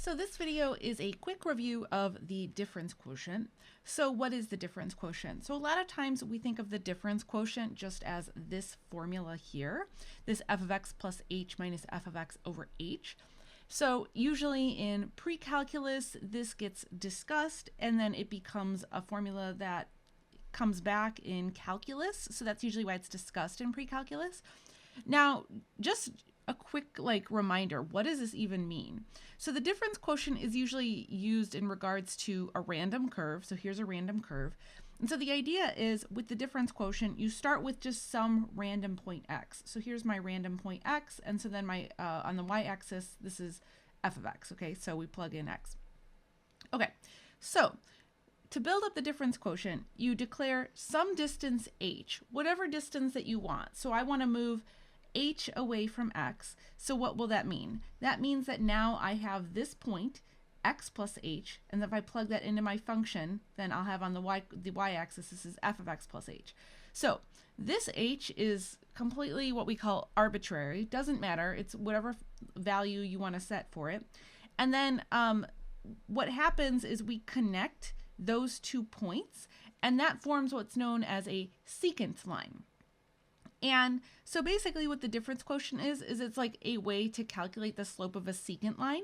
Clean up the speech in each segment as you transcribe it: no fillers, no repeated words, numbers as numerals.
So this video is a quick review of the difference quotient. So what is the difference quotient? So a lot of times we think of the difference quotient just as this formula here, this f of x plus h minus f of x over h. So usually in pre-calculus, this gets discussed and then it becomes a formula that comes back in calculus. So that's usually why it's discussed in pre-calculus. Now, just a quick reminder, what does this even mean? So the difference quotient is usually used in regards to a random curve. So here's a random curve. And so the idea is with the difference quotient, you start with just some random point x. So here's my random point x. And so then my on the y-axis, this is f of x. Okay, so we plug in x. Okay, so to build up the difference quotient, you declare some distance h, whatever distance that you want. So I want to move h away from x. So what will that mean? That means that now I have this point, x plus h, and if I plug that into my function, then I'll have on the y-axis, this is f of x plus h. So this h is completely what we call arbitrary. Doesn't matter. It's whatever value you want to set for it. And then what happens is we connect those 2 points, and that forms what's known as a secant line. And so basically what the difference quotient is it's like a way to calculate the slope of a secant line.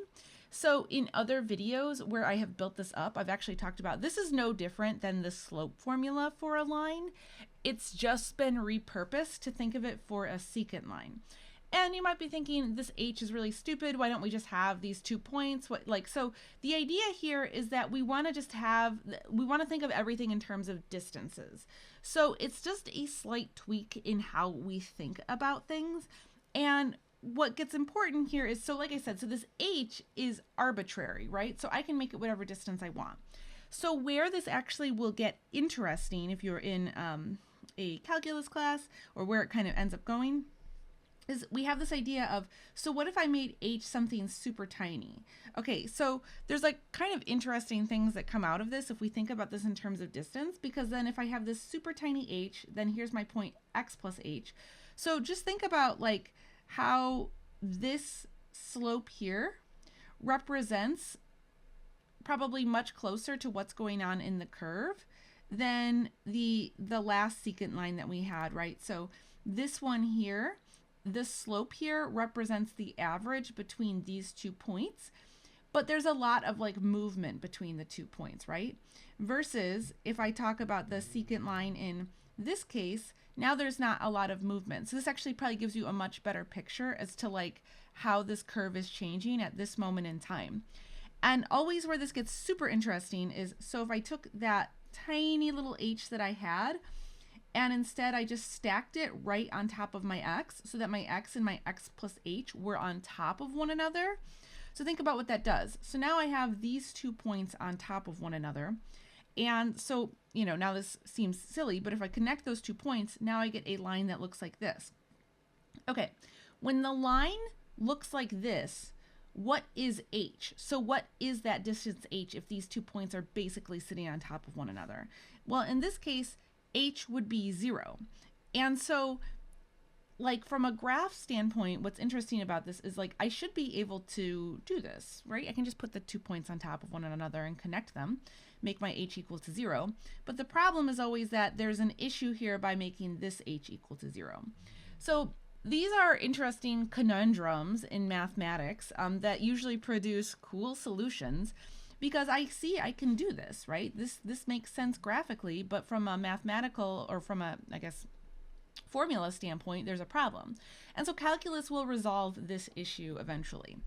So in other videos where I have built this up, I've actually talked about this is no different than the slope formula for a line. It's just been repurposed to think of it for a secant line. And you might be thinking, this h is really stupid. Why don't we just have these 2 points? So the idea here is that we want to think of everything in terms of distances. So it's just a slight tweak in how we think about things. And what gets important here is, so like I said, so this h is arbitrary, right? So I can make it whatever distance I want. So where this actually will get interesting if you're in a calculus class, or where it kind of ends up going, is we have this idea of, so what if I made h something super tiny? Okay, so there's kind of interesting things that come out of this if we think about this in terms of distance, because then if I have this super tiny h, then here's my point x plus h. So just think about how this slope here represents probably much closer to what's going on in the curve than the last secant line that we had, right? So this one here, this slope here represents the average between these 2 points, but there's a lot of movement between the 2 points, right? Versus if I talk about the secant line in this case, now there's not a lot of movement. So this actually probably gives you a much better picture as to how this curve is changing at this moment in time. And always where this gets super interesting is, so if I took that tiny little h that I had, and instead I just stacked it right on top of my x, so that my x and my x plus h were on top of one another. So think about what that does. So now I have these 2 points on top of one another. And so, now this seems silly, but if I connect those 2 points, now I get a line that looks like this. Okay, when the line looks like this, what is h? So what is that distance h if these 2 points are basically sitting on top of one another? Well, in this case, h would be 0. And so from a graph standpoint, what's interesting about this is I should be able to do this, right? I can just put the 2 points on top of one another and connect them, make my h equal to 0. But the problem is always that there's an issue here by making this h equal to 0. So these are interesting conundrums in mathematics that usually produce cool solutions, because I see I can do this, right? This makes sense graphically, but from a mathematical, or from a, formula standpoint, there's a problem. And so calculus will resolve this issue eventually.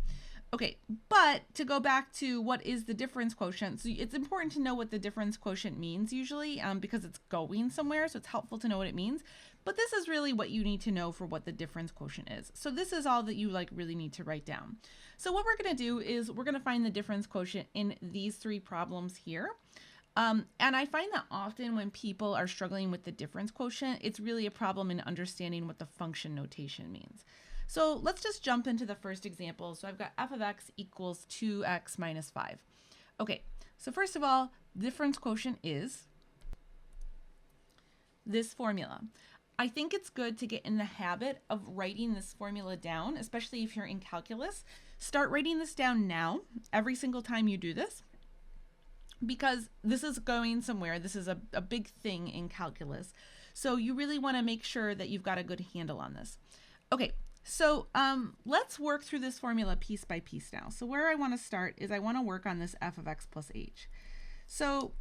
Okay, but to go back to what is the difference quotient, so it's important to know what the difference quotient means usually, because it's going somewhere, so it's helpful to know what it means. But this is really what you need to know for what the difference quotient is. So this is all that you really need to write down. So what we're going to do is we're going to find the difference quotient in these 3 problems here. And I find that often when people are struggling with the difference quotient, it's really a problem in understanding what the function notation means. So let's just jump into the first example. So I've got f of x equals 2x minus 5. Okay, so first of all, difference quotient is this formula. I think it's good to get in the habit of writing this formula down, especially if you're in calculus, Start writing this down now, every single time you do this, because this is going somewhere. This is a big thing in calculus. So you really want to make sure that you've got a good handle on this. Okay, so let's work through this formula piece by piece now. So where I want to start is I want to work on this f of x plus h. So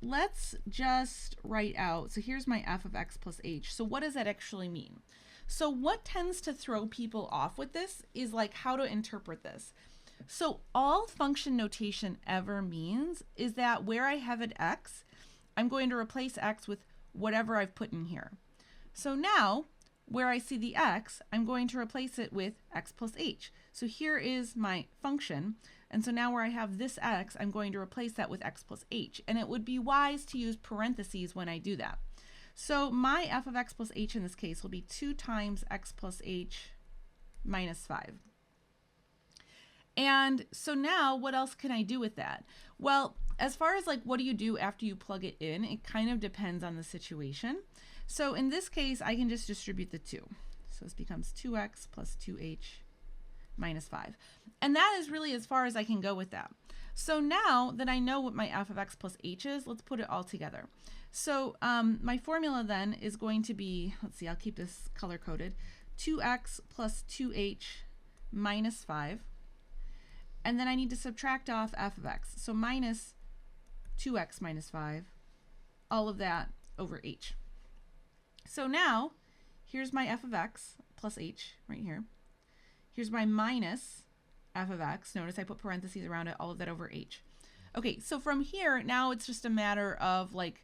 let's just write out, so here's my f of x plus h. So what does that actually mean? So what tends to throw people off with this is like how to interpret this. So all function notation ever means is that where I have an x, I'm going to replace x with whatever I've put in here. So now where I see the x, I'm going to replace it with x plus h. So here is my function. And so now where I have this x, I'm going to replace that with x plus h. And it would be wise to use parentheses when I do that. So my f of x plus h in this case will be 2 times x plus h minus 5. And so now what else can I do with that? Well, as far as like what do you do after you plug it in, it kind of depends on the situation. So in this case, I can just distribute the 2. So this becomes 2x plus 2h minus 5. And that is really as far as I can go with that. So now that I know what my f of x plus h is, let's put it all together. So my formula then is going to be, let's see, I'll keep this color coded, 2x plus 2h minus 5. And then I need to subtract off f of x. So minus 2x minus 5, all of that over h. So now here's my f of x plus h right here. Here's my minus f of x. Notice I put parentheses around it, all of that over h. Okay, so from here, now it's just a matter of like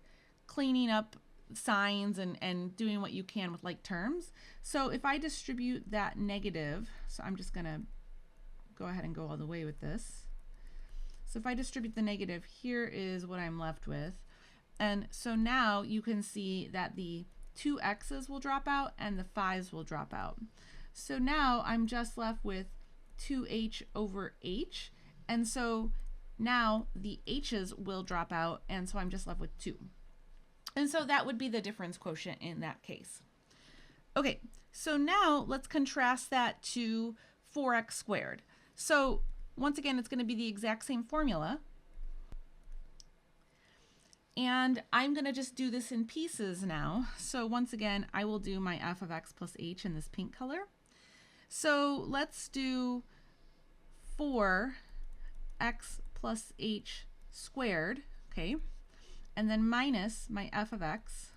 cleaning up signs and doing what you can with like terms. So if I distribute that negative, so I'm just going to go ahead and go all the way with this. So if I distribute the negative, here is what I'm left with. And so now you can see that the 2 x's will drop out and the 5's will drop out. So now I'm just left with 2h over h. And so now the h's will drop out, and so I'm just left with 2. And so that would be the difference quotient in that case. Okay, so now let's contrast that to 4x squared. So once again, it's going to be the exact same formula. And I'm going to just do this in pieces now. So once again, I will do my f of x plus h in this pink color. So let's do 4x plus h squared, okay? And then minus my f of x,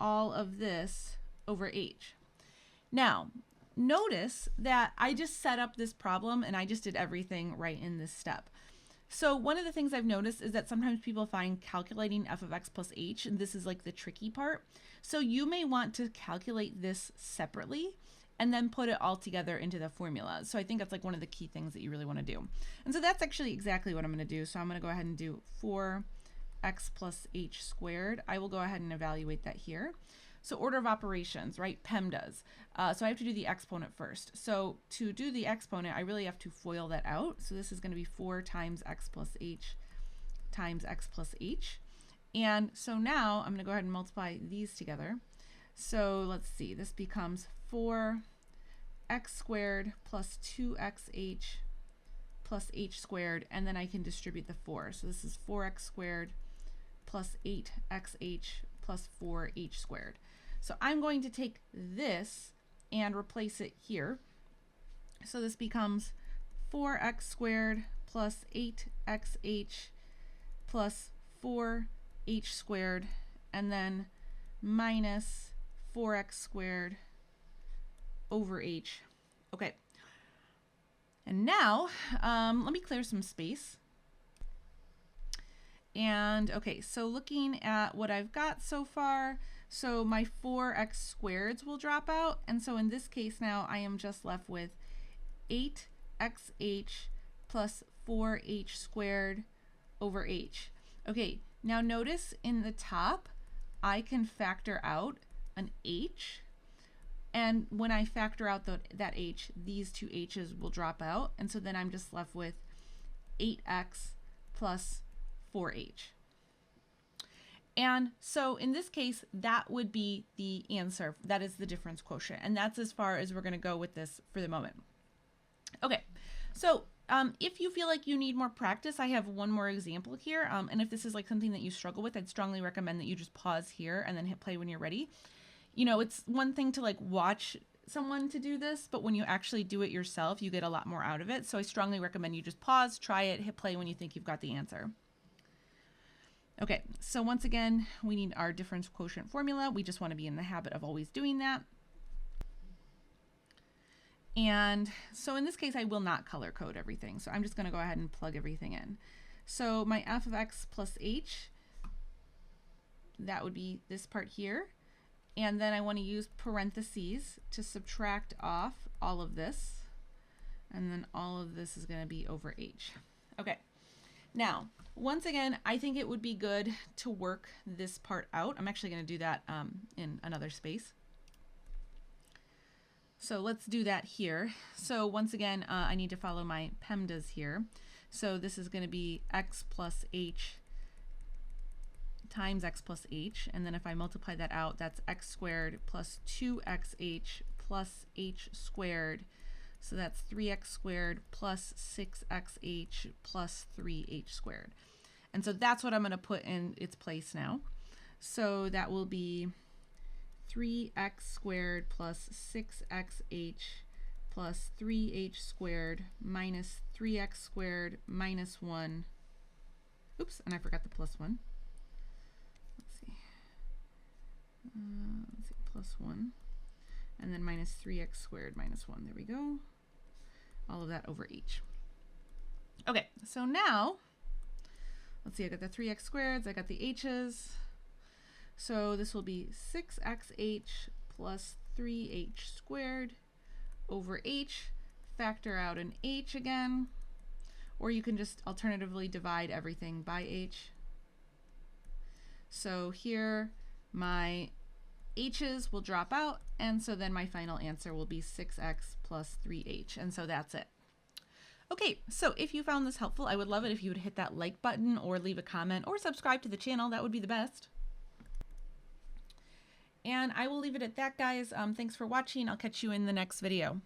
all of this over h. Now, notice that I just set up this problem and I just did everything right in this step. So one of the things I've noticed is that sometimes people find calculating f of x plus h, and this is like the tricky part. So you may want to calculate this separately and then put it all together into the formula. So I think that's like one of the key things that you really want to do. And so that's actually exactly what I'm going to do. So I'm going to go ahead and do 4x plus h squared. I will go ahead and evaluate that here. So order of operations, right? PEMDAS. So I have to do the exponent first. So to do the exponent, I really have to FOIL that out. So this is going to be 4 times x plus h times x plus h. And so now I'm going to go ahead and multiply these together. So let's see, this becomes 4x squared plus 2xh plus h squared, and then I can distribute the 4. So this is 4x squared plus 8xh plus 4h squared. So I'm going to take this and replace it here. So this becomes 4x squared plus 8xh plus 4h squared, and then minus 4x squared over h. Okay. And now let me clear some space. And okay, so looking at what I've got so far, so my 4x squareds will drop out. And so in this case now I am just left with 8xh plus 4h squared over h. Okay, now notice in the top I can factor out an h. And when I factor out that h, these two h's will drop out. And so then I'm just left with 8x plus 4h. And so in this case, that would be the answer. That is the difference quotient. And that's as far as we're going to go with this for the moment. Okay, So if you feel like you need more practice, I have one more example here. And if this is like something that you struggle with, I'd strongly recommend that you just pause here and then hit play when you're ready. You know, it's one thing to like watch someone to do this, but when you actually do it yourself, you get a lot more out of it. So I strongly recommend you just pause, try it, hit play when you think you've got the answer. Okay, so once again, we need our difference quotient formula. We just want to be in the habit of always doing that. And so in this case, I will not color code everything. So I'm just going to go ahead and plug everything in. So my f of x plus h, that would be this part here. And then I want to use parentheses to subtract off all of this. And then all of this is going to be over h. Okay. Now, once again, I think it would be good to work this part out. I'm actually going to do that in another space. So let's do that here. So once again, I need to follow my PEMDAS here. So this is going to be x plus h times x plus h. And then if I multiply that out, that's x squared plus 2xh plus h squared. So that's 3x squared plus 6xh plus 3h squared. And so that's what I'm going to put in its place now. So that will be 3x squared plus 6xh plus 3h squared minus 3x squared minus 1. Oops, and I forgot the plus 1. Let's see, plus 1. And then minus 3x squared minus 1. There we go. All of that over h. Okay, so now, let's see, I got the 3x squareds, I got the h's. So this will be 6xh plus 3h squared over h. Factor out an h again. Or you can just alternatively divide everything by h. So here, my h's will drop out, and so then my final answer will be 6x plus 3h, and so that's it. Okay, so if you found this helpful, I would love it if you would hit that like button or leave a comment or subscribe to the channel. That would be the best. And I will leave it at that, guys. Thanks for watching. I'll catch you in the next video.